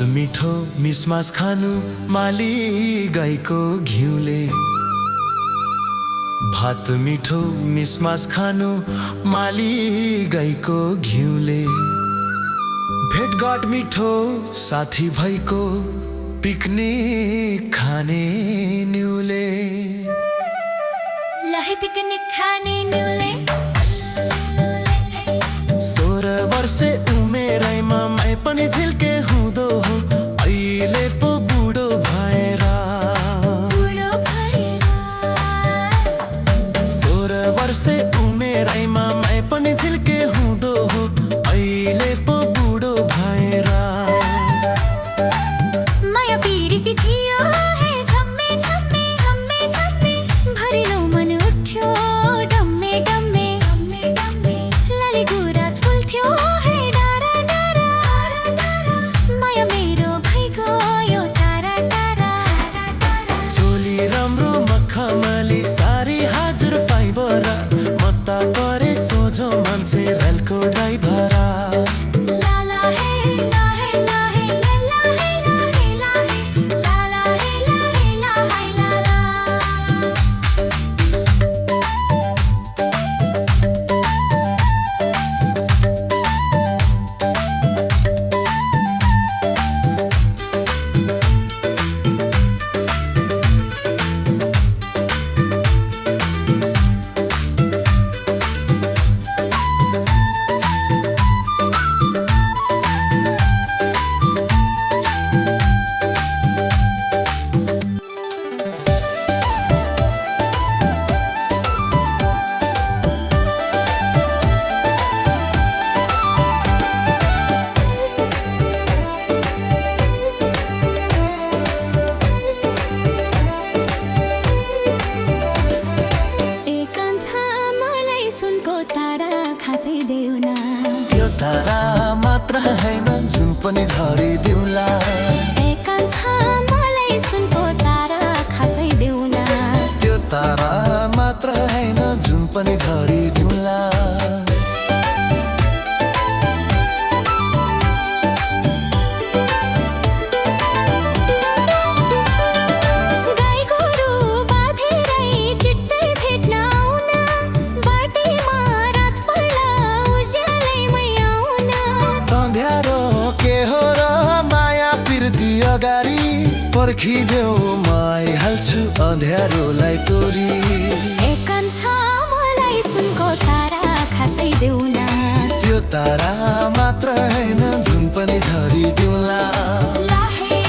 भात मिठो मिसमास खानु माली गाईको घिउले। भात मिठो मिसमास खानु माली गाईको घिउले। भेटघाट मिठो साथी भईको पिकनिक खाने न्युले। लहे पिकनिक खाने न्युले। 16 वर्षे उमेरैमा मै पनि झिल्के हुँदो हो अहिले पो बुढो भएर। 16 वर्षे उमेरैमा मै पनि झिल्के हुँदो हो अहिले पो बुढो भएर। माया पीडित थियो हे झम्मे झम्मे झम्मे झम्मे भरिलो मन उठ्यो डम्मे डम्मे डम्मे डम्मे लाली गुराँस फुल्थ्यो हे डारा डारा डारा माया मेरो भइगयो यो टारा टारा। चोली राम्रो मखमली सारी हजुर फाइबर म त परे सोझो मान्छे रेलको ड्राइभर। लाला हे ला हे ला हे ला हे ला हे ला हे लाला हे ला हे ला हे लाला। खासै देऊ न यो तारा मात्र हैन जुन पनि झरिदिउँला। एकांश मलाई सुनको तारा खासै देऊ न त्यो तारा मात्र हैन जुन पनि झरिदिउँला। अगाडि पर्खिदेऊ म आइहाल्छु अँध्यारोलाई तोरी। एकांश मलाई सुनको तारा खासै देऊ न त्यो तारा मात्र हैन जुन पनि झरिदिउँला। ला हे